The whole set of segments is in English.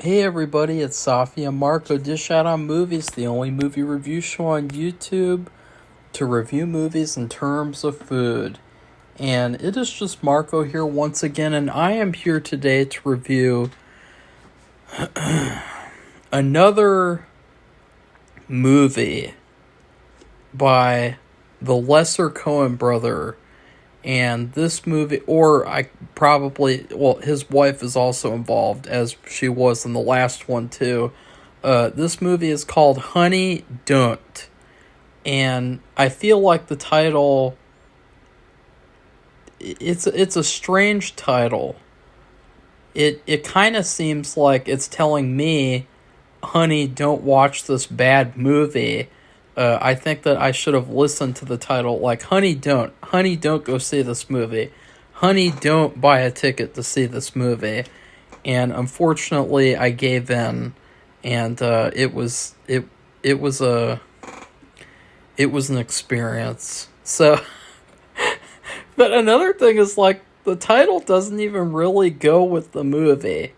Hey everybody, it's Safi and Marco Dish Out on Movies, the only movie review show on YouTube to review movies in terms of food. And it is just Marco here once again, and I am here today to review another movie by the lesser Coen brother. And this movie, his wife is also involved, as she was in the last one too. This movie is called Honey, Don't. And I feel like the title, it's a strange title. It kind of seems like it's telling me, honey, don't watch this bad movie. I think that I should have listened to the title, like, Honey, don't go see this movie. Honey, don't buy a ticket to see this movie. And unfortunately, I gave in, and it was an experience. So, but another thing is, like, the title doesn't even really go with the movie.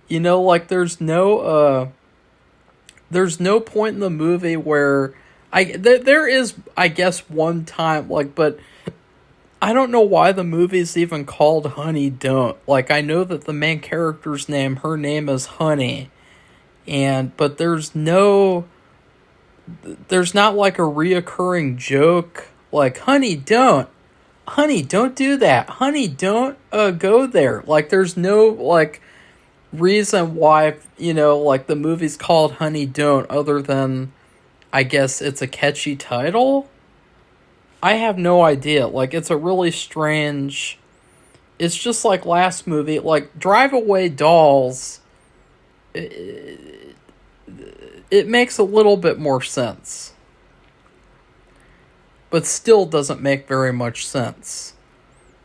You know, like, there's no point in the movie where there is, I guess, one time, like, but I don't know why the movie's even called Honey, Don't. Like, I know that the main character's name, her name is Honey, but there's not like a reoccurring joke, like, honey, don't do that, honey, don't go there. Like, there's no, like, reason why, like, the movie's called Honey, Don't, other than, I guess, it's a catchy title? I have no idea. Like, it's a really strange... It's just like last movie, like, Drive Away Dolls, it makes a little bit more sense. But still doesn't make very much sense.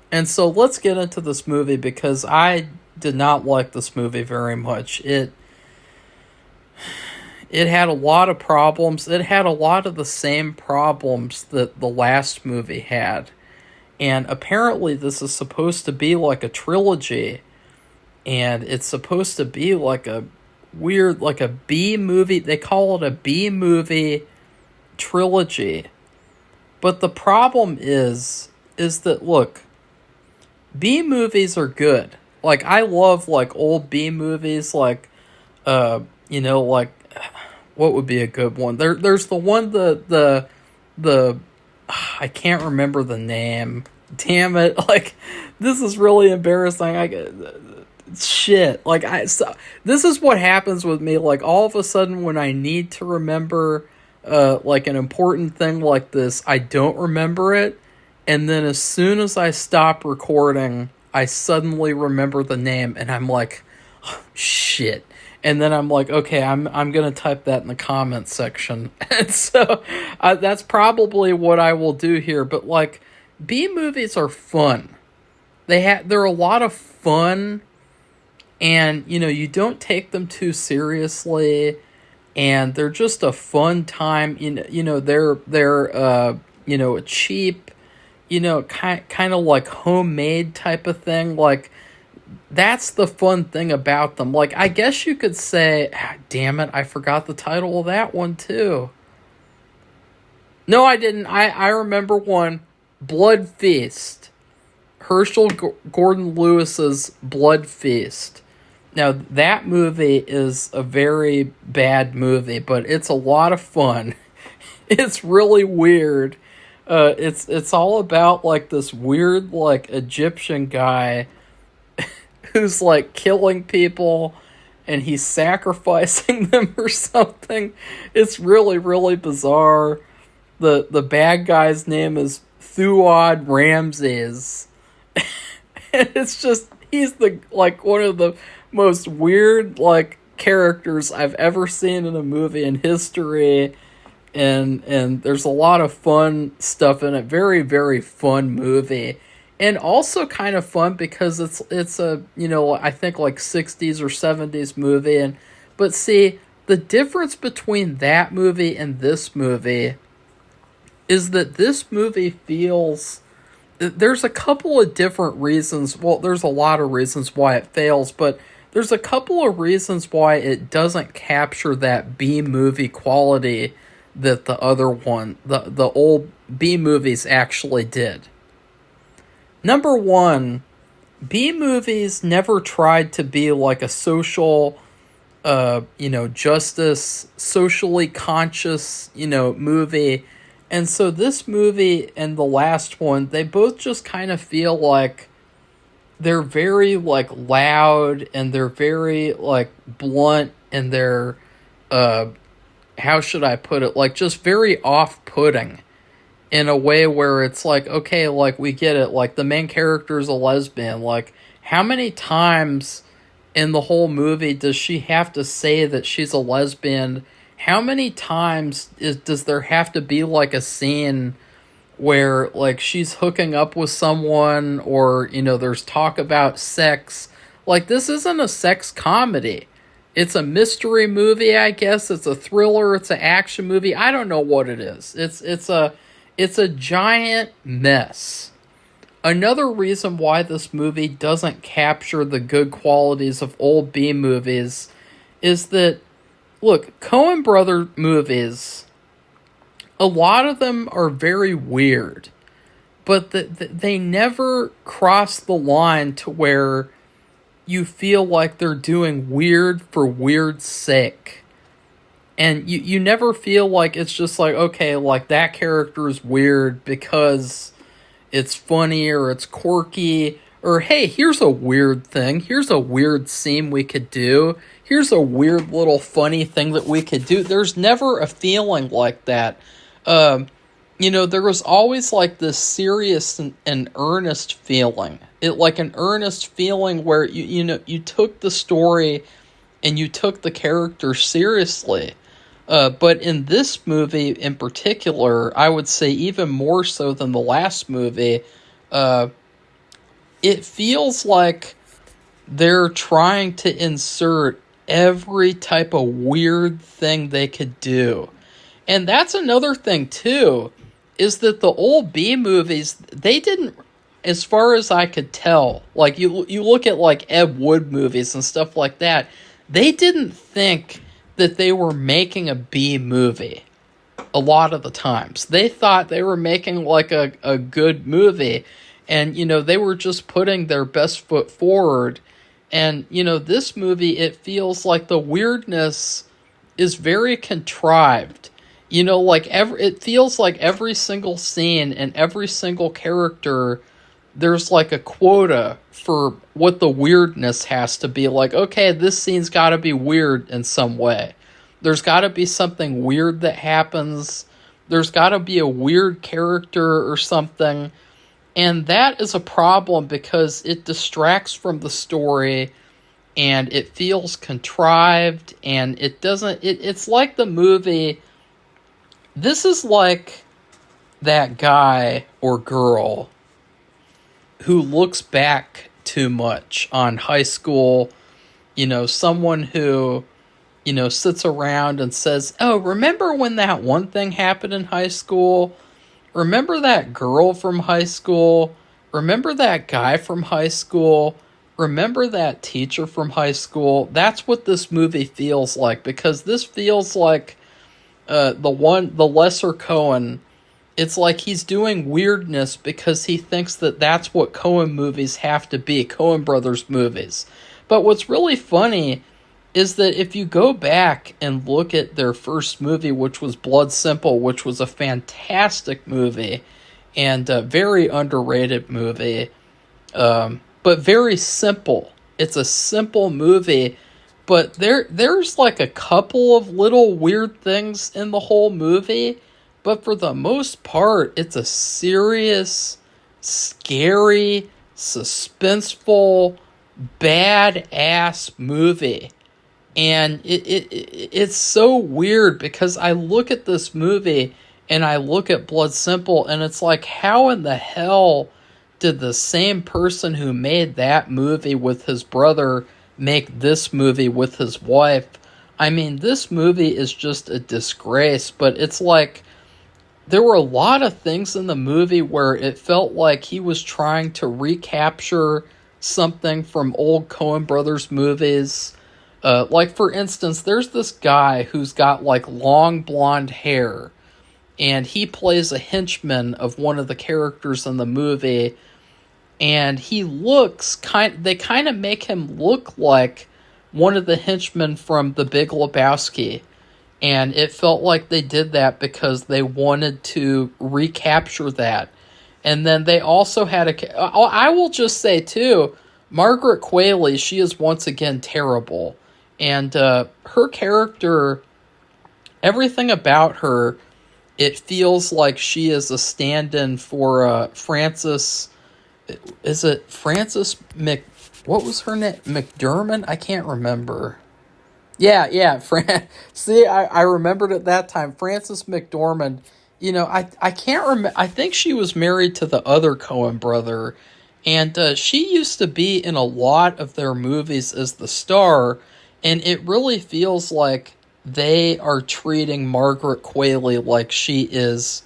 And so let's get into this movie, because I did not like this movie very much. It had a lot of problems. It had a lot of the same problems that the last movie had. And apparently this is supposed to be like a trilogy. And it's supposed to be like a weird, like a B movie. They call it a B movie trilogy. But the problem is that, look, B movies are good. Like, I love, like, old B movies, like, like, what would be a good one? There's the one, the I can't remember the name. Damn it! Like, this is really embarrassing. Shit. Like, this is what happens with me. Like, all of a sudden, when I need to remember, like, an important thing like this, I don't remember it, and then as soon as I stop recording, I suddenly remember the name, and I'm like, oh, shit. And then I'm like, okay, I'm gonna type that in the comments section. And so that's probably what I will do here. But, like, B movies are fun. They're a lot of fun, and you don't take them too seriously, and they're just a fun time. They're a cheap, kind of like homemade type of thing. Like, that's the fun thing about them. Like, I guess you could say, damn it, I forgot the title of that one too. No, I didn't. I remember one, Blood Feast. Herschel Gordon Lewis's Blood Feast. Now, that movie is a very bad movie, but it's a lot of fun. It's really weird. It's all about, like, this weird, like, Egyptian guy who's, like, killing people, and he's sacrificing them or something. It's really, really bizarre. The bad guy's name is Fuad Ramses. And it's just, he's one of the most weird, like, characters I've ever seen in a movie in history. And there's a lot of fun stuff in it. Very, very fun movie. And also kind of fun because it's a, I think, like, 60s or 70s movie. But see, the difference between that movie and this movie is that this movie feels... There's a couple of different reasons. Well, there's a lot of reasons why it fails, but there's a couple of reasons why it doesn't capture that B movie quality that the other one, the old B movies actually did. Number one, B movies never tried to be like a social, justice, socially conscious, movie. And so this movie and the last one, they both just kind of feel like they're very like loud and they're very like blunt and they're how should I put it? Like just very off-putting in a way where it's like, okay, like we get it, like the main character is a lesbian. Like how many times in the whole movie does she have to say that she's a lesbian? How many times does there have to be like a scene where like she's hooking up with someone or, there's talk about sex? Like this isn't a sex comedy. It's a mystery movie, I guess. It's a thriller. It's an action movie. I don't know what it is. It's a giant mess. Another reason why this movie doesn't capture the good qualities of old B movies is that, look, Coen Brother movies, a lot of them are very weird, but they never cross the line to where you feel like they're doing weird for weird's sake. And you never feel like it's just like, okay, like that character is weird because it's funny or it's quirky, or hey, here's a weird thing. Here's a weird scene we could do. Here's a weird little funny thing that we could do. There's never a feeling like that. There was always like this serious and earnest feeling. Like an earnest feeling where you took the story and you took the character seriously. But in this movie in particular, I would say even more so than the last movie, it feels like they're trying to insert every type of weird thing they could do. And that's another thing too, is that the old B movies, they didn't, as far as I could tell, like you look at like Ed Wood movies and stuff like that, they didn't think that they were making a B movie a lot of the times. They thought they were making like a good movie, and they were just putting their best foot forward. And this movie, it feels like the weirdness is very contrived. It feels like every single scene and every single character, there's like a quota for what the weirdness has to be. Like, okay, this scene's got to be weird in some way. There's got to be something weird that happens. There's got to be a weird character or something. And that is a problem because it distracts from the story and it feels contrived and it doesn't... It's like the movie... This is like that guy or girl who looks back too much on high school, someone who, sits around and says, oh, remember when that one thing happened in high school? Remember that girl from high school? Remember that guy from high school? Remember that teacher from high school? That's what this movie feels like, because this feels like the lesser Coen. It's like he's doing weirdness because he thinks that that's what Coen movies have to be, Coen Brothers movies. But what's really funny is that if you go back and look at their first movie, which was Blood Simple, which was a fantastic movie and a very underrated movie, but very simple. It's a simple movie, but there's like a couple of little weird things in the whole movie. But for the most part, it's a serious, scary, suspenseful, badass movie. And it's so weird because I look at this movie and I look at Blood Simple and it's like, how in the hell did the same person who made that movie with his brother make this movie with his wife? I mean, this movie is just a disgrace, but it's like, there were a lot of things in the movie where it felt like he was trying to recapture something from old Coen Brothers movies. Like, for instance, there's this guy who's got, like, long blonde hair, and he plays a henchman of one of the characters in the movie, and he looks they kind of make him look like one of the henchmen from The Big Lebowski. And it felt like they did that because they wanted to recapture that. And then they also had I will just say, too, Margaret Qualley, she is once again terrible. And her character, everything about her, it feels like she is a stand-in for Frances. Is it Frances what was her name? McDermott? I can't remember. Yeah. See, I remembered at that time. Frances McDormand. I can't remember. I think she was married to the other Coen brother, and she used to be in a lot of their movies as the star, and it really feels like they are treating Margaret Qualley like she is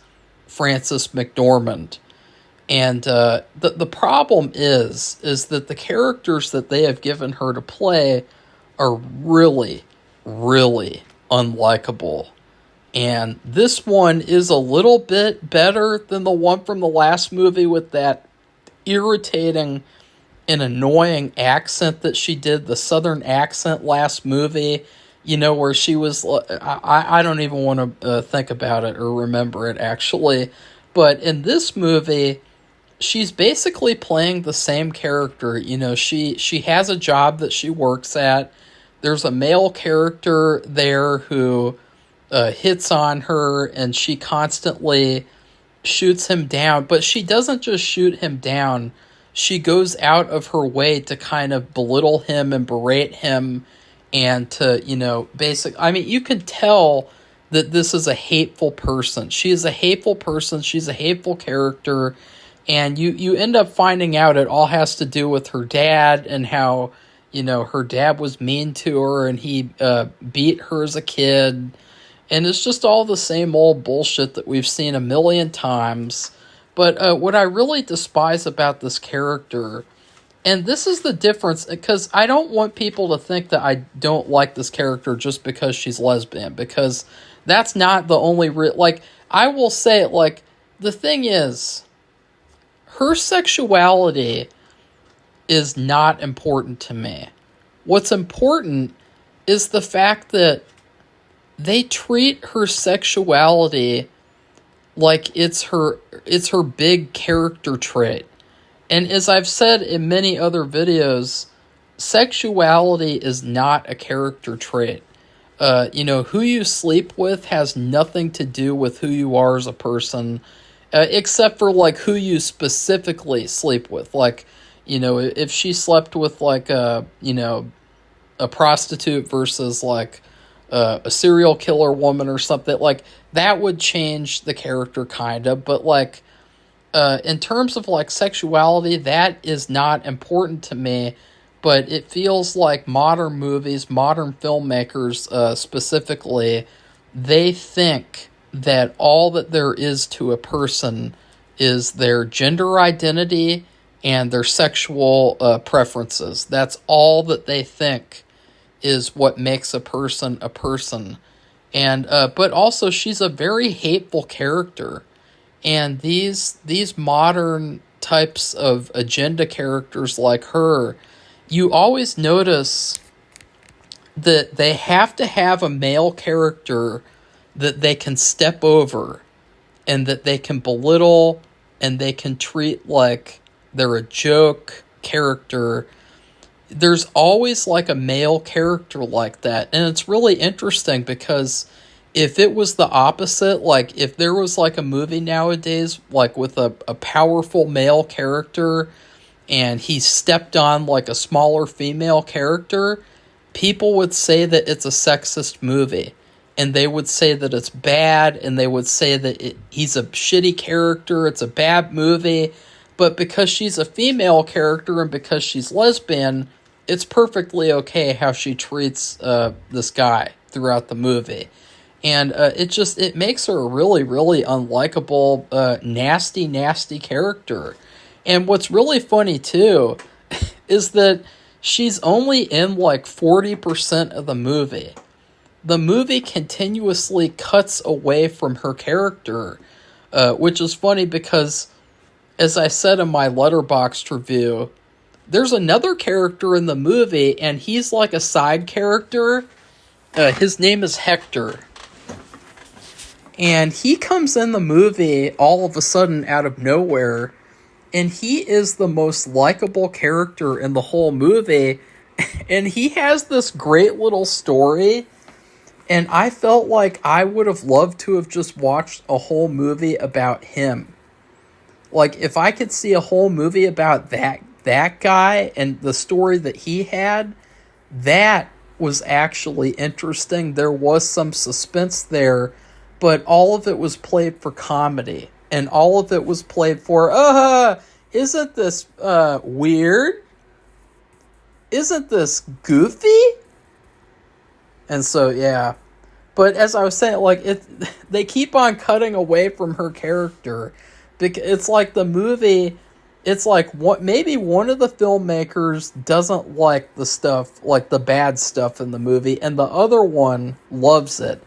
Frances McDormand. And the problem is that the characters that they have given her to play are really, really unlikable. And this one is a little bit better than the one from the last movie with that irritating and annoying accent that she did, the southern accent last movie, where she was, I don't even want to think about it or remember it, actually. But in this movie, she's basically playing the same character. She has a job that she works at. There's a male character there who hits on her, and she constantly shoots him down. But she doesn't just shoot him down. She goes out of her way to kind of belittle him and berate him, and to, you can tell that this is a hateful person. She is a hateful person. She's a hateful character. And you end up finding out it all has to do with her dad, and how, her dad was mean to her, and he beat her as a kid. And it's just all the same old bullshit that we've seen a million times. But what I really despise about this character, and this is the difference, because I don't want people to think that I don't like this character just because she's lesbian, because that's not the only I will say it, the thing is, her sexuality is not important to me. What's important is the fact that they treat her sexuality like it's her big character trait. And as I've said in many other videos, sexuality is not a character trait. Who you sleep with has nothing to do with who you are as a person, except for who you specifically sleep with. If she slept with a prostitute versus a serial killer woman or something, that would change the character kind of. But in terms of sexuality, that is not important to me. But it feels like modern movies, modern filmmakers specifically, they think that all that there is to a person is their gender identity and their sexual preferences. That's all that they think is what makes a person a person. And but also, she's a very hateful character. And these modern types of agenda characters like her, you always notice that they have to have a male character that they can step over, and that they can belittle, and they can treat like they're a joke character. There's always a male character like that. And it's really interesting, because if it was the opposite, if there was a movie nowadays with a powerful male character, and he stepped on a smaller female character, people would say that it's a sexist movie. And they would say that it's bad, and they would say that he's a shitty character, it's a bad movie. But because she's a female character, and because she's lesbian, it's perfectly okay how she treats this guy throughout the movie. And it makes her a really, really unlikable, nasty, nasty character. And what's really funny, too, is that she's only in like 40% of the movie. The movie continuously cuts away from her character, which is funny because, as I said in my Letterboxd review, there's another character in the movie, and he's like a side character. His name is Hector. And he comes in the movie all of a sudden out of nowhere, and he is the most likable character in the whole movie. And he has this great little story, and I felt like I would have loved to have just watched a whole movie about him. Like, if I could see a whole movie about that guy and the story that he had, that was actually interesting. There was some suspense there, but all of it was played for comedy. And all of it was played for, isn't this weird? Isn't this goofy? And so, yeah. But as I was saying, like, they keep on cutting away from her character. It's like the movie, it's like maybe one of the filmmakers doesn't like the stuff, like the bad stuff in the movie, and the other one loves it.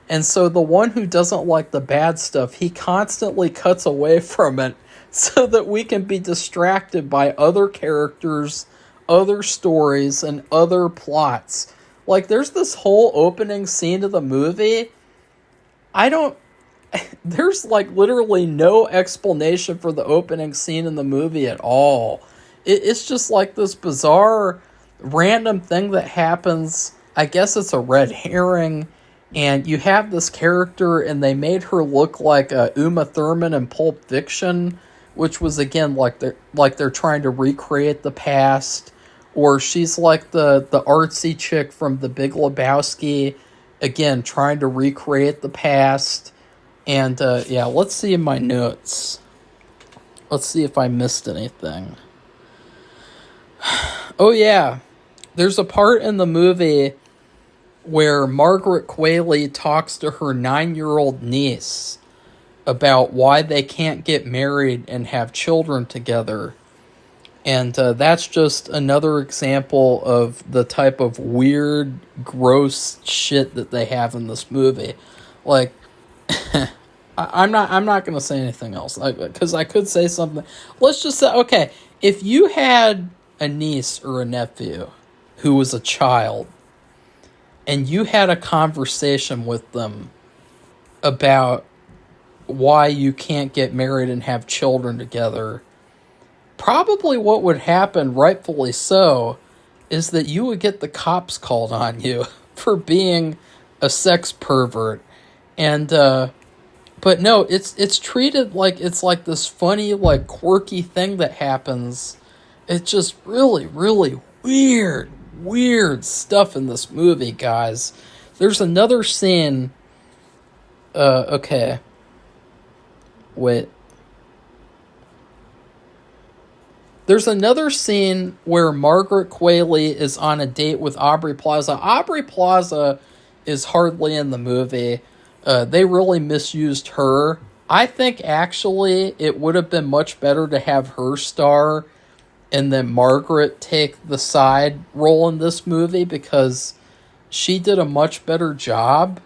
And so the one who doesn't like the bad stuff, he constantly cuts away from it so that we can be distracted by other characters, other stories, and other plots. Like, there's this whole opening scene of the movie. There's like literally no explanation for the opening scene in the movie at all. It's just like this bizarre random thing that happens. I guess it's a red herring, and you have this character, and they made her look like Uma Thurman in Pulp Fiction, which was again like they're trying to recreate the past, or she's like the artsy chick from The Big Lebowski, again trying to recreate the past. And, yeah, let's see in my notes. Let's see if I missed anything. Oh, yeah. There's a part in the movie where Margaret Qualley talks to her 9-year-old niece about why they can't get married and have children together. And that's just another example of the type of weird, gross shit that they have in this movie. Like, I'm not going to say anything else, because I could say something. Let's just say, okay, if you had a niece or a nephew who was a child, and you had a conversation with them about why you can't get married and have children together, probably what would happen, rightfully so, is that you would get the cops called on you for being a sex pervert. And, but no, it's treated like it's like this funny, like, quirky thing that happens. It's just really, really weird stuff in this movie, guys. There's another scene, okay. Wait. There's another scene where Margaret Qualley is on a date with Aubrey Plaza. Aubrey Plaza is hardly in the movie. They really misused her. I think actually it would have been much better to have her star and then Margaret take the side role in this movie, because she did a much better job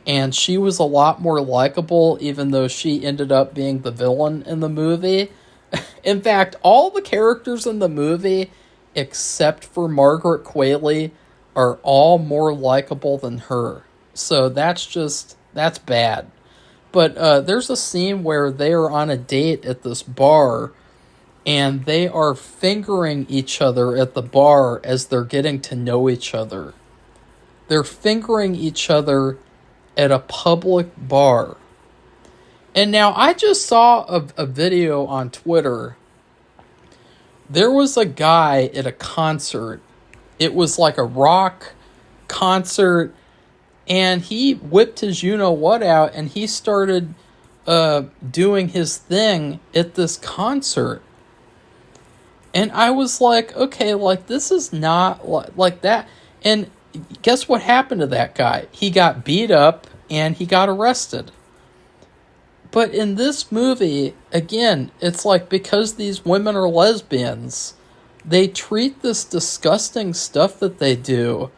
and she was a lot more likable, even though she ended up being the villain in the movie. In fact, all the characters in the movie, except for Margaret Qualley, are all more likable than her. So that's bad. But there's a scene where they are on a date at this bar, and they are fingering each other at the bar as they're getting to know each other. They're fingering each other at a public bar. And now, I just saw a video on Twitter. There was a guy at a concert. It was like a rock concert, and he whipped his you-know-what out, and he started doing his thing at this concert. And I was like, okay, like, this is not like that. And guess what happened to that guy? He got beat up, and he got arrested. But in this movie, again, it's like, because these women are lesbians, they treat this disgusting stuff that they do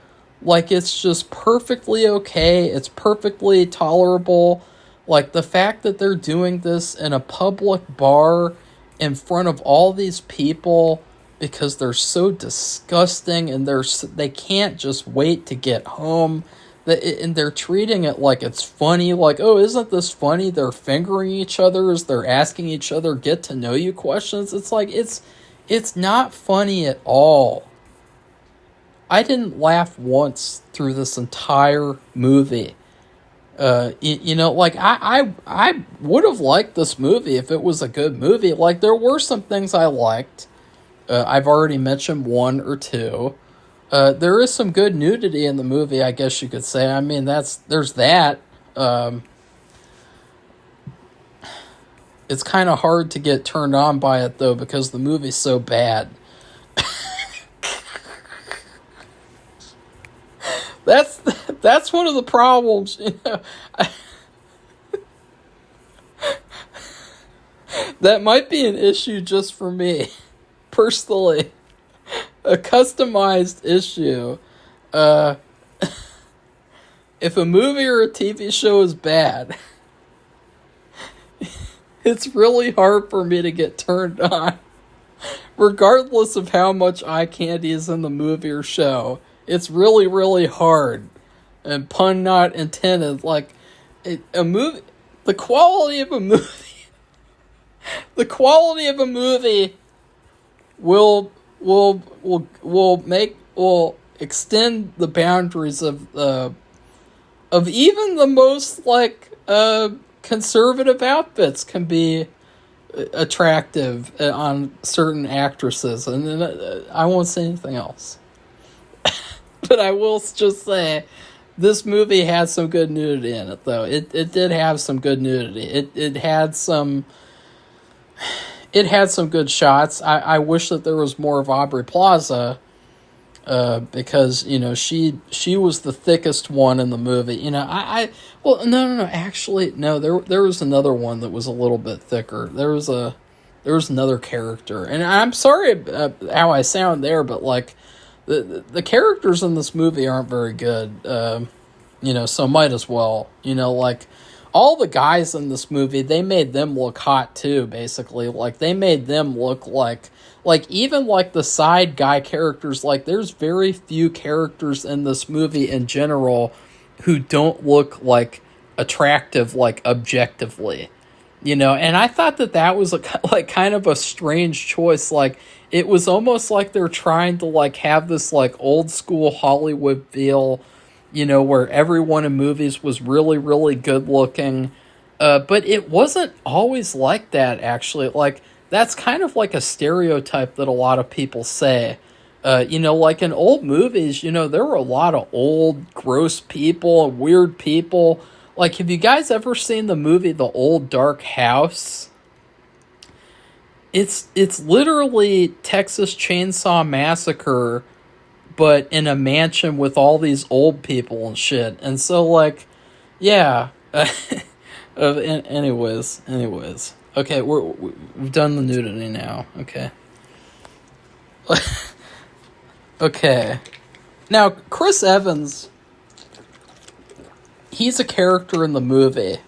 like it's just perfectly okay, it's perfectly tolerable. Like the fact that they're doing this in a public bar in front of all these people because they're so disgusting and they can't just wait to get home. And they're treating it like it's funny, like, oh, isn't this funny? They're fingering each other as they're asking each other get to know you questions. It's like it's not funny at all. I didn't laugh once through this entire movie. Like I would have liked this movie if it was a good movie. Like there were some things I liked. I've already mentioned one or two. There is some good nudity in the movie, I guess you could say. I mean, there's that. It's kind of hard to get turned on by it though because the movie's so bad. That's one of the problems, That might be an issue just for me, personally. A customized issue. If a movie or a TV show is bad, it's really hard for me to get turned on. Regardless of how much eye candy is in the movie or show, it's really, really hard. And pun not intended, like, a movie, the quality of a movie, the quality of a movie will extend the boundaries of even the most, like, conservative outfits can be attractive on certain actresses, and I won't say anything else. But I will just say, this movie had some good nudity in it, though. It did have some good nudity. It had some good shots. I wish that there was more of Aubrey Plaza, because she was the thickest one in the movie. Actually no, there was another one that was a little bit thicker. There was another character, and I'm sorry how I sound there, but like the characters in this movie aren't very good. So might as well. Like all the guys in this movie, they made them look hot too. Basically, like they made them look like even like the side guy characters, like there's very few characters in this movie in general who don't look like attractive, like objectively, and I thought that was like kind of a strange choice. Like it was almost like they're trying to like have this like old school Hollywood feel, where everyone in movies was really, really good looking, but it wasn't always like that, actually. Like that's kind of like a stereotype that a lot of people say. Like in old movies, there were a lot of old, gross people and weird people. Like, have you guys ever seen the movie The Old Dark House? It's literally Texas Chainsaw Massacre, but in a mansion with all these old people and shit. And so, like, yeah. Anyways. Okay, we've done the nudity now. Okay. Okay. Now, Chris Evans, he's a character in the movie.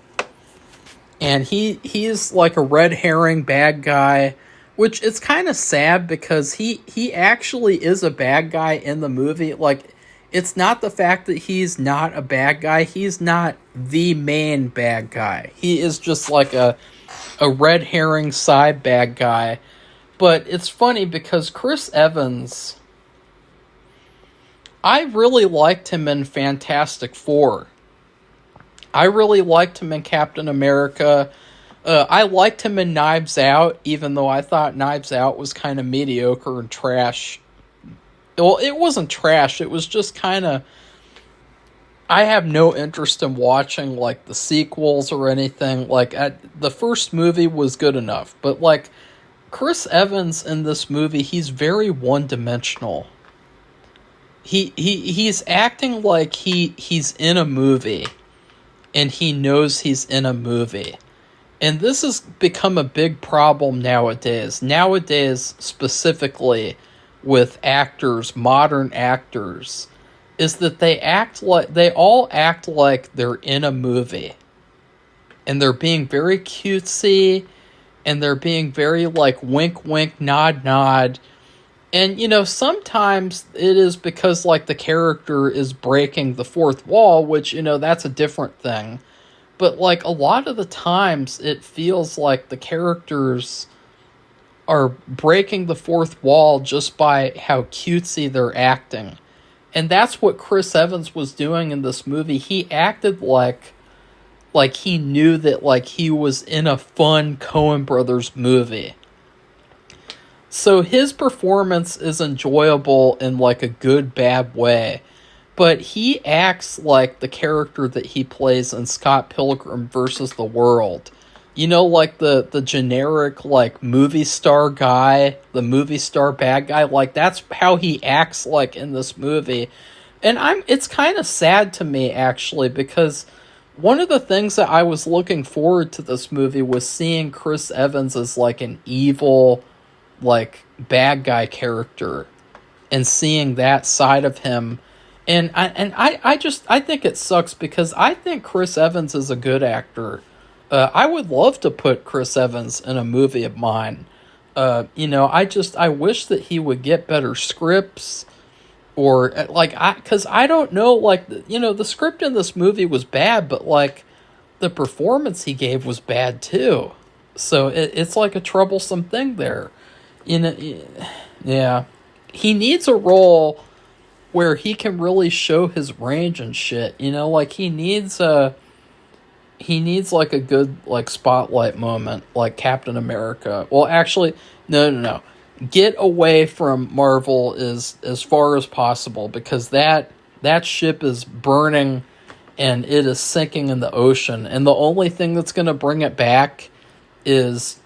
And he's like a red herring bad guy, which it's kind of sad because he actually is a bad guy in the movie. Like, it's not the fact that he's not a bad guy. He's not the main bad guy. He is just like a red herring side bad guy. But it's funny because Chris Evans, I really liked him in Fantastic Four. I really liked him in Captain America. I liked him in Knives Out, even though I thought Knives Out was kind of mediocre and trash. Well, it wasn't trash. It was just kind of... I have no interest in watching, like, the sequels or anything. Like, the first movie was good enough. But, like, Chris Evans in this movie, he's very one-dimensional. He's acting like he's in a movie, and he knows he's in a movie. And this has become a big problem nowadays. Nowadays, specifically, with actors, modern actors, is that they all act like they're in a movie. And they're being very cutesy, and they're being very like wink wink, nod nod. And sometimes it is because like the character is breaking the fourth wall, which that's a different thing. But like a lot of the times it feels like the characters are breaking the fourth wall just by how cutesy they're acting. And that's what Chris Evans was doing in this movie. He acted like he knew that like he was in a fun Coen Brothers movie. So his performance is enjoyable in like a good bad way. But he acts like the character that he plays in Scott Pilgrim versus the World. Like the generic like movie star guy, the movie star bad guy, like that's how he acts like in this movie. And it's kind of sad to me actually, because one of the things that I was looking forward to this movie was seeing Chris Evans as like an evil, like bad guy character, and seeing that side of him. And I think it sucks because I think Chris Evans is a good actor. I would love to put Chris Evans in a movie of mine. I wish that he would get better scripts, or because I don't know, like, the script in this movie was bad, but like the performance he gave was bad too. So it's like a troublesome thing there. Yeah, he needs a role where he can really show his range and shit. Like he needs like a good like spotlight moment, like Captain America. Well, actually, no. Get away from Marvel as far as possible, because that ship is burning and it is sinking in the ocean. And the only thing that's going to bring it back is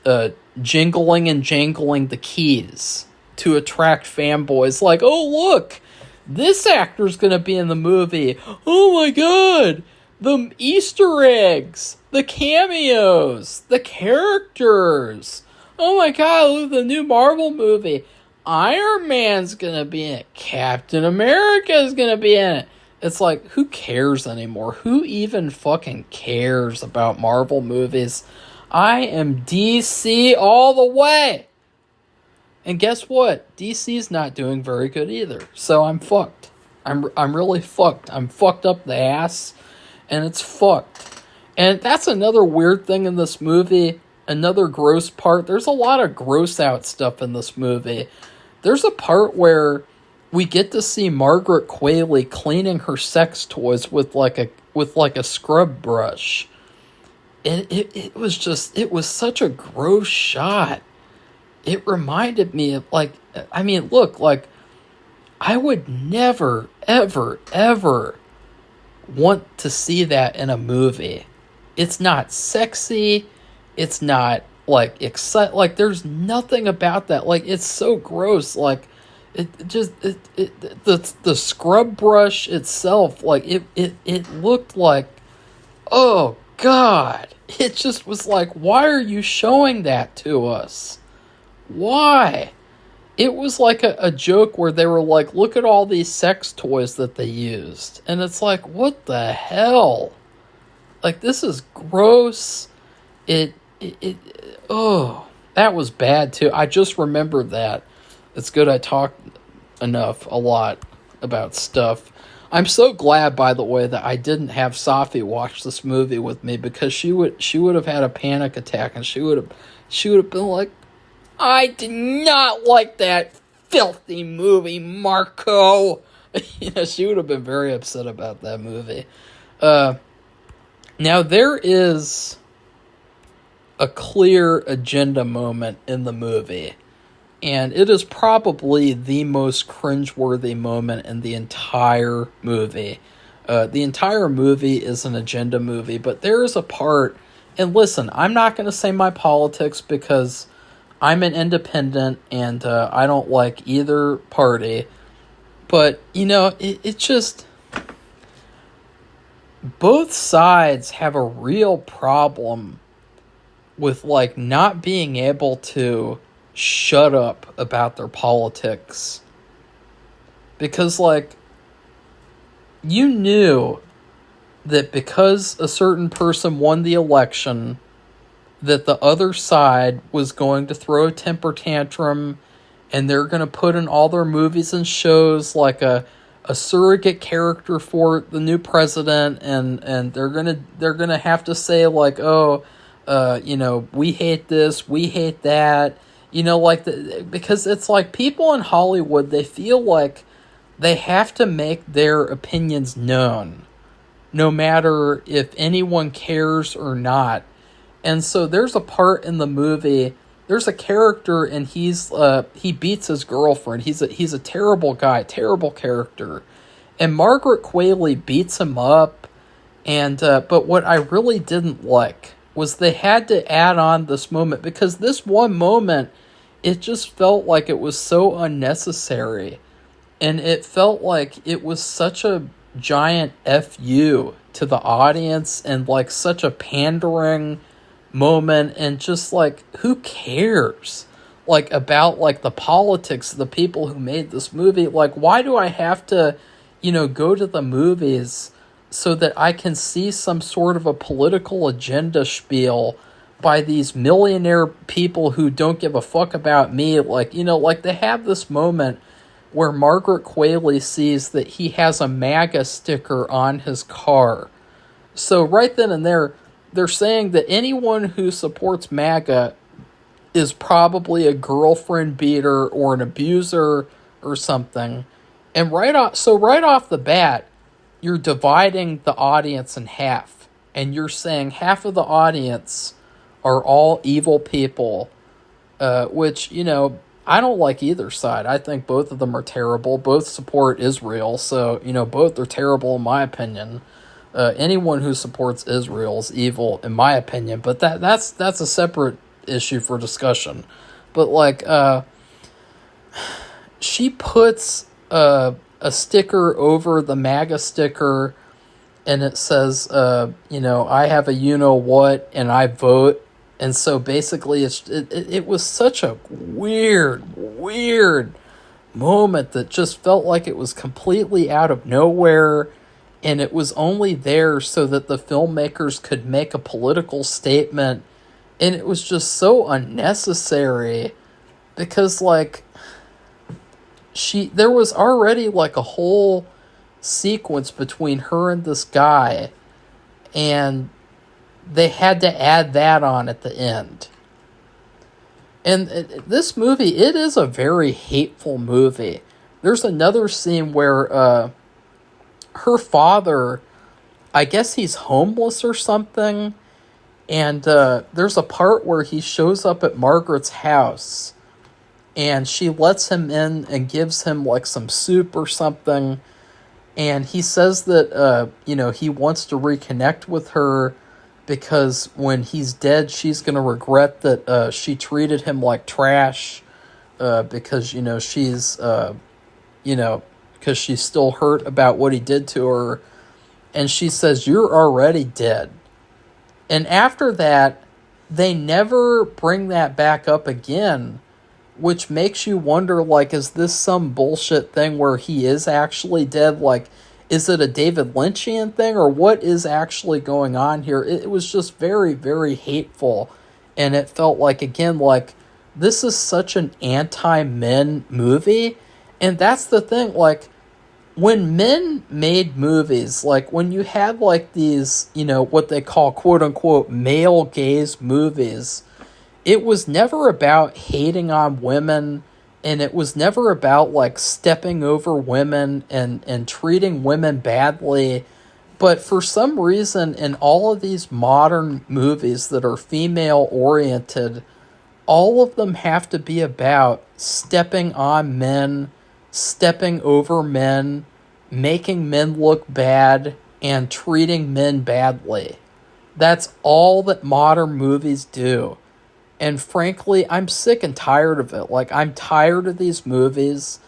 jingling and jangling the keys to attract fanboys. Like, oh, look, this actor's going to be in the movie. Oh, my God. The Easter eggs, the cameos, the characters. Oh my God, look at the new Marvel movie. Iron Man's gonna be in it. Captain America's gonna be in it. It's like, who cares anymore? Who even fucking cares about Marvel movies? I am DC all the way. And guess what? DC's not doing very good either. So I'm fucked. I'm really fucked. I'm fucked up the ass. And it's fucked. And that's another weird thing in this movie. Another gross part. There's a lot of gross out stuff in this movie. There's a part where we get to see Margaret Qualley cleaning her sex toys with like a scrub brush. And it was such a gross shot. It reminded me of look, I would never, ever, ever want to see that in a movie. It's not sexy. It's not there's nothing about that. Like, it's so gross. Like, the scrub brush itself, like it looked like, oh God. It just was like, why are you showing that to us? Why? It was like a joke where they were like, look at all these sex toys that they used. And it's like, what the hell? Like, this is gross. That was bad too. I just remembered that. It's good I talked a lot about stuff. I'm so glad, by the way, that I didn't have Safi watch this movie with me, because she would have had a panic attack, and she would have been like, I did not like that filthy movie, Marco. She would have been very upset about that movie. Now, there is a clear agenda moment in the movie, and it is probably the most cringeworthy moment in the entire movie. The entire movie is an agenda movie, but there is a part, and listen, I'm not going to say my politics because I'm an independent and I don't like either party, but, it just, both sides have a real problem with, like, not being able to shut up about their politics Because, like, you knew that because a certain person won the election, that the other side was going to throw a temper tantrum, and they're going to put in all their movies and shows like a surrogate character for the new president, and they're gonna have to say like, oh, we hate this, we hate that, like because it's like people in Hollywood, they feel like they have to make their opinions known, no matter if anyone cares or not. And so there's a part in the movie, there's a character, and he beats his girlfriend. He's a terrible guy, terrible character. And Margaret Qualley beats him up. And but what I really didn't like was they had to add on this moment, because this one moment, it just felt like it was so unnecessary. And it felt like it was such a giant FU to the audience, and like such a pandering moment, and just like, who cares like about like the politics of the people who made this movie? Like, why do I have to go to the movies so that I can see some sort of a political agenda spiel by these millionaire people who don't give a fuck about me? Like, like they have this moment where Margaret Qualley sees that he has a MAGA sticker on his car. So right then and there, they're saying that anyone who supports MAGA is probably a girlfriend beater or an abuser or something. And right off the bat, you're dividing the audience in half. And you're saying half of the audience are all evil people, which, I don't like either side. I think both of them are terrible. Both support Israel, so, both are terrible in my opinion. Anyone who supports Israel is evil, in my opinion, but that's a separate issue for discussion. But like, she puts a sticker over the MAGA sticker, and it says, I have a what, and I vote. And so basically, it was such a weird moment that just felt like it was completely out of nowhere. And it was only there so that the filmmakers could make a political statement. And it was just so unnecessary, because like there was already like a whole sequence between her and this guy, and they had to add that on at the end. And this movie, it is a very hateful movie. There's another scene where her father, I guess he's homeless or something, and there's a part where he shows up at Margaret's house, and she lets him in and gives him like some soup or something, and he says that he wants to reconnect with her, because when he's dead, she's going to regret that she treated him like trash, because she's because she's still hurt about what he did to her. And she says, "You're already dead." And after that, they never bring that back up again, which makes you wonder, like, is this some bullshit thing where he is actually dead? Like, is it a David Lynchian thing, or what is actually going on here? It was just very, very hateful. And it felt like, again, like, this is such an anti-men movie. And that's the thing, like, when men made movies, like when you had like these, what they call quote unquote male gaze movies, it was never about hating on women, and it was never about like stepping over women and treating women badly. But for some reason, in all of these modern movies that are female oriented, all of them have to be about stepping on men, stepping over men, making men look bad, and treating men badly. That's all that modern movies do. And frankly, I'm sick and tired of it. Like, I'm tired of these movies.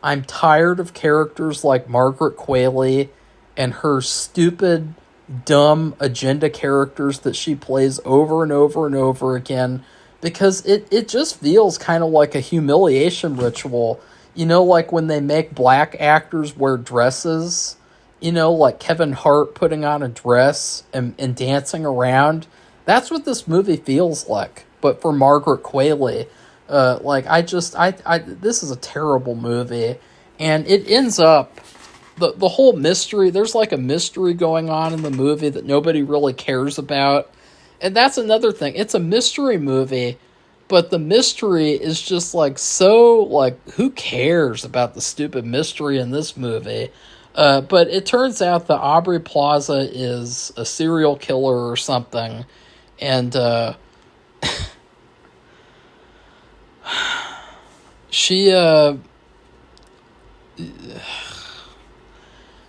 I'm tired of characters like Margaret Qualley and her stupid, dumb agenda characters that she plays over and over and over again, because it just feels kind of like a humiliation ritual. You know, like when they make black actors wear dresses, you know, like Kevin Hart putting on a dress and dancing around. That's what this movie feels like, but for Margaret Qualley. This is a terrible movie, and it ends up the whole mystery. There's like a mystery going on in the movie that nobody really cares about, and that's another thing. It's a mystery movie, but the mystery is just like so like who cares about the stupid mystery in this movie? But it turns out that Aubrey Plaza is a serial killer or something, and she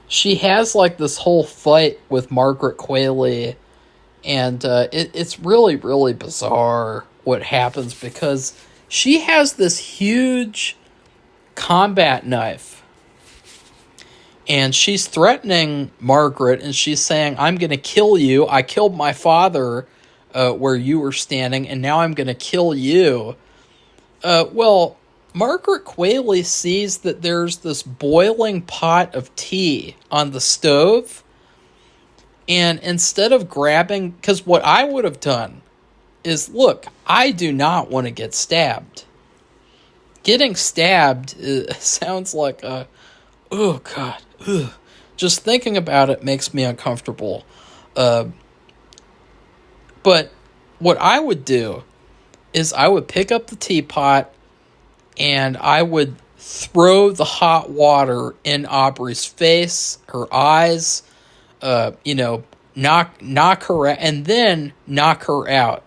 she has like this whole fight with Margaret Qualley, and it's really really bizarre what happens because she has this huge combat knife, and she's threatening Margaret, and she's saying, "I'm going to kill you. I killed my father where you were standing, and now I'm going to kill you." Well, Margaret Qualley sees that there's this boiling pot of tea on the stove, and instead of grabbing, because what I would have done is, look, I do not want to get stabbed. Getting stabbed sounds like a, oh God, ugh. Just thinking about it makes me uncomfortable. But what I would do is I would pick up the teapot and I would throw the hot water in Aubrey's face, her eyes, knock her out, and then knock her out.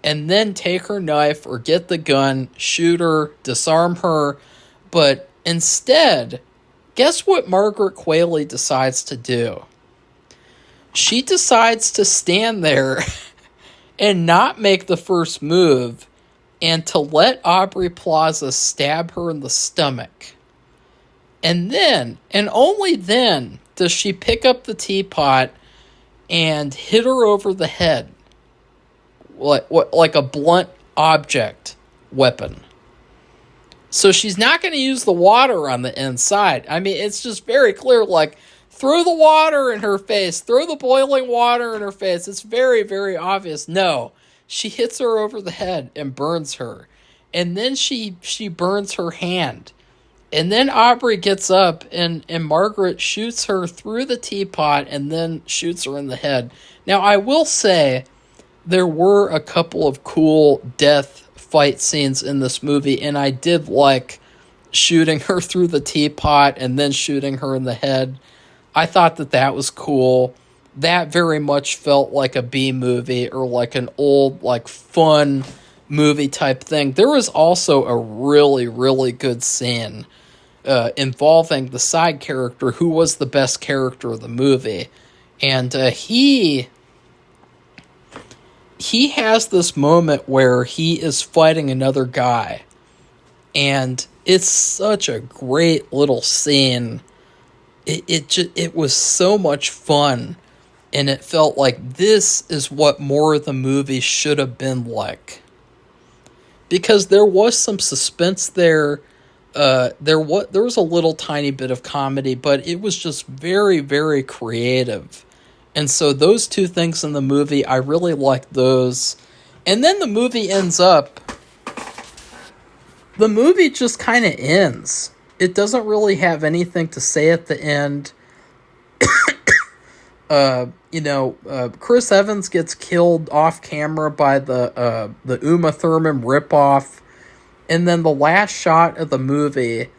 And then take her knife or get the gun, shoot her, disarm her. But instead, guess what Margaret Qualley decides to do? She decides to stand there and not make the first move and to let Aubrey Plaza stab her in the stomach. And then, and only then, does she pick up the teapot and hit her over the head. Like a blunt object weapon. So she's not going to use the water on the inside. I mean, it's just very clear, like, throw the water in her face, throw the boiling water in her face. It's very, very obvious. No, she hits her over the head and burns her. And then she burns her hand. And then Aubrey gets up and Margaret shoots her through the teapot and then shoots her in the head. Now, I will say there were a couple of cool death fight scenes in this movie, and I did like shooting her through the teapot and then shooting her in the head. I thought that was cool. That very much felt like a B movie or like an old, like, fun movie type thing. There was also a really, really good scene involving the side character who was the best character of the movie. And he has this moment where he is fighting another guy. And it's such a great little scene. It was so much fun. And it felt like this is what more of the movie should have been like. Because there was some suspense there. There was a little tiny bit of comedy, but it was just very, very creative. And so those two things in the movie, I really liked those. And then the movie ends up. The movie just kind of ends. It doesn't really have anything to say at the end. Chris Evans gets killed off camera by the Uma Thurman ripoff. And then the last shot of the movie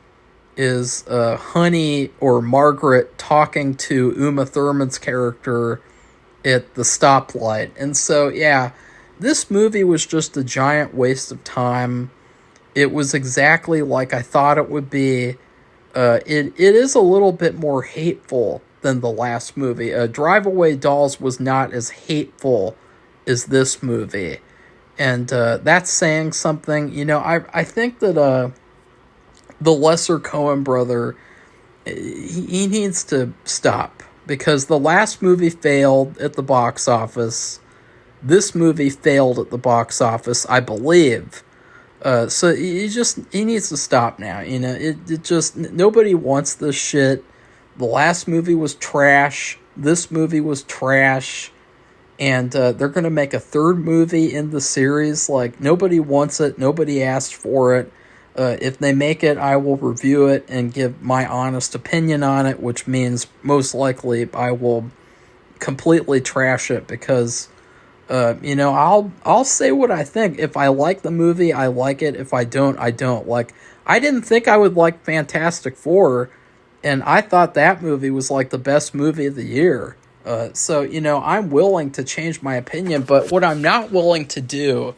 is Honey or Margaret talking to Uma Thurman's character at the stoplight. And so, yeah, this movie was just a giant waste of time. It was exactly like I thought it would be. It is a little bit more hateful than the last movie. Drive Away Dolls was not as hateful as this movie. And that's saying something. You know, I think that the lesser Coen brother, he needs to stop. Because the last movie failed at the box office. This movie failed at the box office, I believe. So he needs to stop now. It just, nobody wants this shit. The last movie was trash. This movie was trash. And they're going to make a third movie in the series. Like, nobody wants it. Nobody asked for it. If they make it, I will review it and give my honest opinion on it, which means most likely I will completely trash it because, I'll say what I think. If I like the movie, I like it. If I don't, I don't. Like, I didn't think I would like Fantastic Four, and I thought that movie was like the best movie of the year. So, I'm willing to change my opinion, but what I'm not willing to do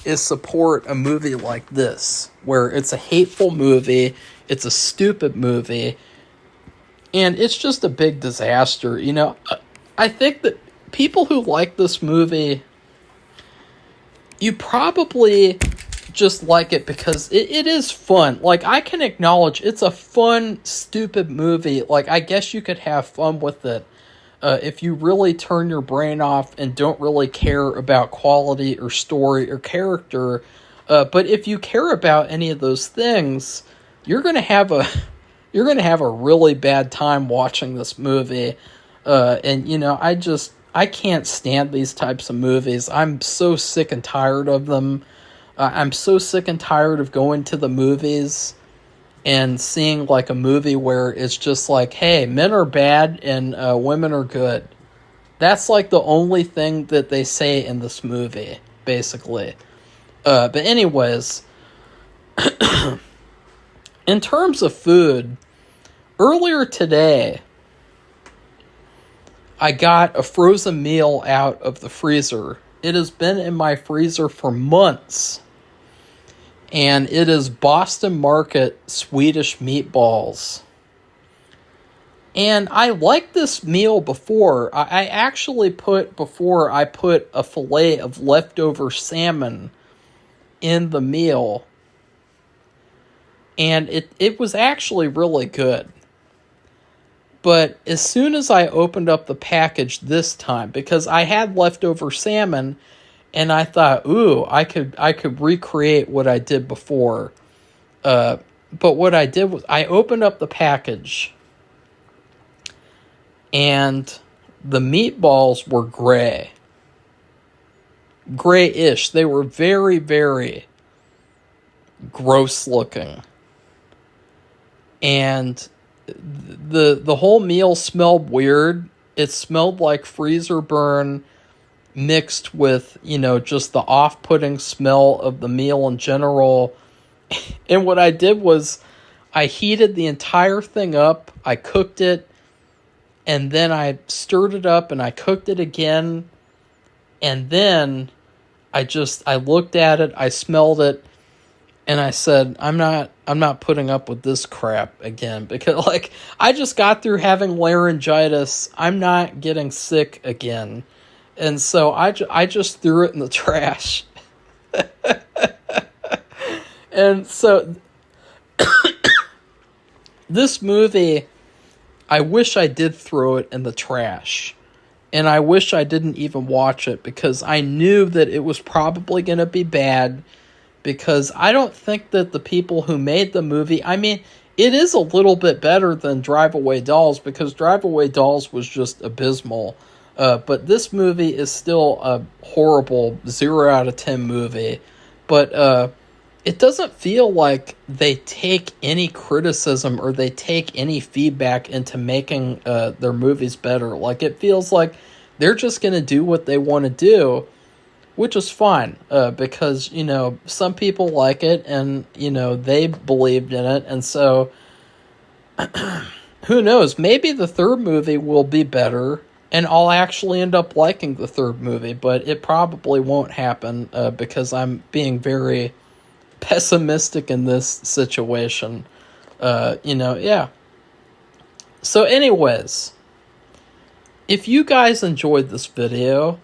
is support a movie like this, where it's a hateful movie, it's a stupid movie, and it's just a big disaster. I think that people who like this movie, you probably just like it because it is fun. Like, I can acknowledge it's a fun, stupid movie. Like, I guess you could have fun with it. If you really turn your brain off and don't really care about quality or story or character, but if you care about any of those things, you're gonna have a really bad time watching this movie. I can't stand these types of movies. I'm so sick and tired of them. I'm so sick and tired of going to the movies and seeing like a movie where it's just like, hey, men are bad and women are good. That's like the only thing that they say in this movie, basically. But anyways, in terms of food, earlier today, I got a frozen meal out of the freezer. It has been in my freezer for months. And it is Boston Market Swedish meatballs. And I liked this meal before. I actually put a fillet of leftover salmon in the meal. And it was actually really good. But as soon as I opened up the package this time, because I had leftover salmon, and I thought, ooh, I could recreate what I did before. But what I did was I opened up the package, and the meatballs were gray. Grayish. They were very, very gross looking. And the whole meal smelled weird. It smelled like freezer burn mixed with, just the off-putting smell of the meal in general. And what I did was I heated the entire thing up, I cooked it, and then I stirred it up and I cooked it again. And then I looked at it, I smelled it, and I said, I'm not putting up with this crap again, because like I just got through having laryngitis. I'm not getting sick again. And so I just threw it in the trash. And so this movie, I wish I did throw it in the trash. And I wish I didn't even watch it, because I knew that it was probably going to be bad, because I don't think that the people who made the movie, I mean, it is a little bit better than Drive Away Dolls, because Drive Away Dolls was just abysmal. But this movie is still a horrible 0 out of 10 movie. But it doesn't feel like they take any criticism or they take any feedback into making their movies better. Like, it feels like they're just going to do what they want to do, which is fine. Because, some people like it and, they believed in it. And so, who knows? Maybe the third movie will be better, and I'll actually end up liking the third movie, but it probably won't happen because I'm being very pessimistic in this situation. Yeah. So anyways, if you guys enjoyed this video,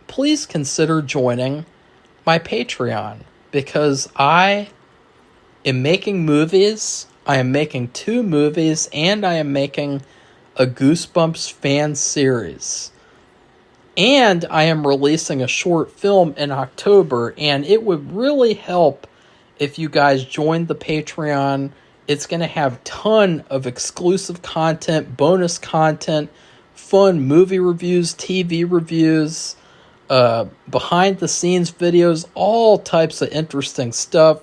please consider joining my Patreon, because I am making movies. I am making 2 movies, and I am making a Goosebumps fan series. And I am releasing a short film in October, and it would really help if you guys join the Patreon. It's going to have ton of exclusive content, bonus content, fun movie reviews, TV reviews, behind the scenes videos, all types of interesting stuff.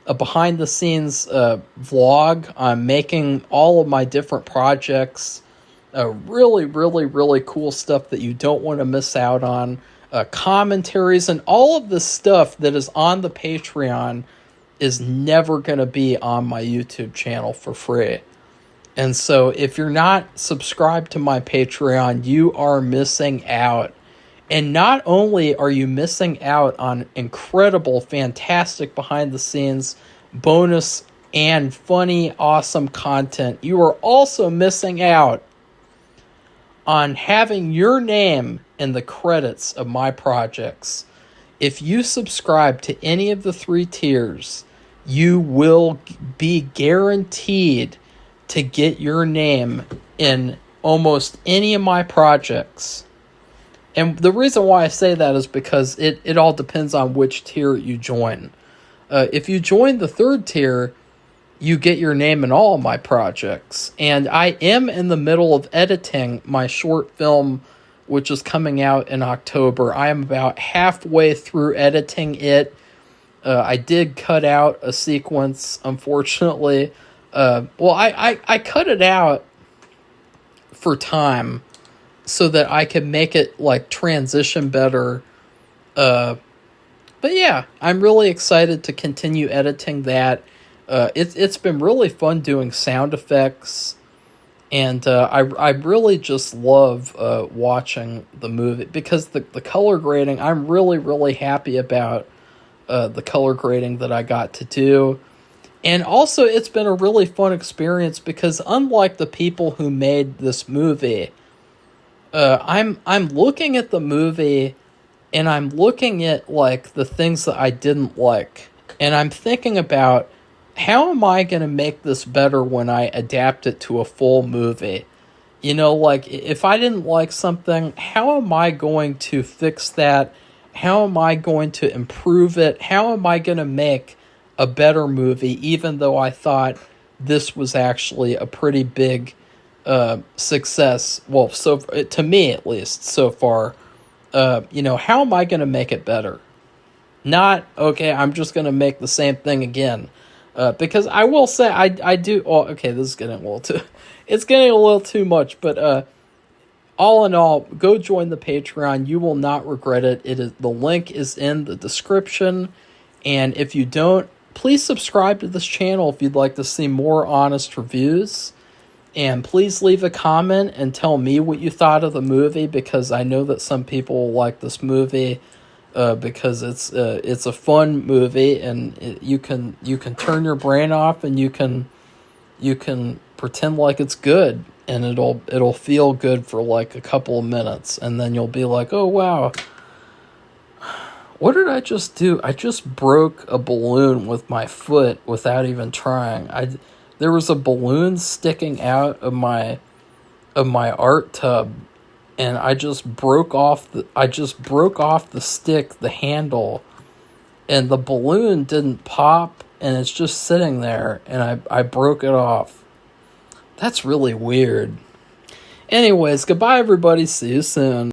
A behind the scenes vlog on making all of my different projects. Really, really, really cool stuff that you don't want to miss out on. Commentaries and all of this stuff that is on the Patreon is never going to be on my YouTube channel for free. And so if you're not subscribed to my Patreon, you are missing out. And not only are you missing out on incredible, fantastic behind-the-scenes, bonus, and funny, awesome content, you are also missing out on having your name in the credits of my projects. If you subscribe to any of the 3 tiers, you will be guaranteed to get your name in almost any of my projects. And the reason why I say that is because it all depends on which tier you join. If you join the 3rd tier, you get your name in all of my projects. And I am in the middle of editing my short film, which is coming out in October. I am about halfway through editing it. I did cut out a sequence, unfortunately. I cut it out for time so that I could make it like transition better. But yeah, I'm really excited to continue editing that. It's been really fun doing sound effects, and I really just love watching the movie because the color grading. I'm really, really happy about the color grading that I got to do. And also, it's been a really fun experience because unlike the people who made this movie, I'm looking at the movie and I'm looking at like the things that I didn't like, and I'm thinking about how am I going to make this better when I adapt it to a full movie? You know, like if I didn't like something, how am I going to fix that? How am I going to improve it? How am I going to make a better movie, even though I thought this was actually a pretty big success? Well, so to me at least so far, how am I going to make it better? Not, okay, I'm just going to make the same thing again. Because I will say, I do, oh, okay, this is getting a little too, it's getting a little too much, but all in all, go join the Patreon. You will not regret it. The link is in the description. And if you don't, please subscribe to this channel if you'd like to see more honest reviews. And please leave a comment and tell me what you thought of the movie, because I know that some people will like this movie because it's a fun movie, and you can turn your brain off and you can pretend like it's good. And it'll feel good for like a couple of minutes, and then you'll be like, oh wow, what did I just do? I just broke a balloon with my foot without even trying. There was a balloon sticking out of my art tub, and I just broke off the stick, the handle, and the balloon didn't pop, and it's just sitting there, and I broke it off. That's really weird. Anyways, goodbye everybody. See you soon.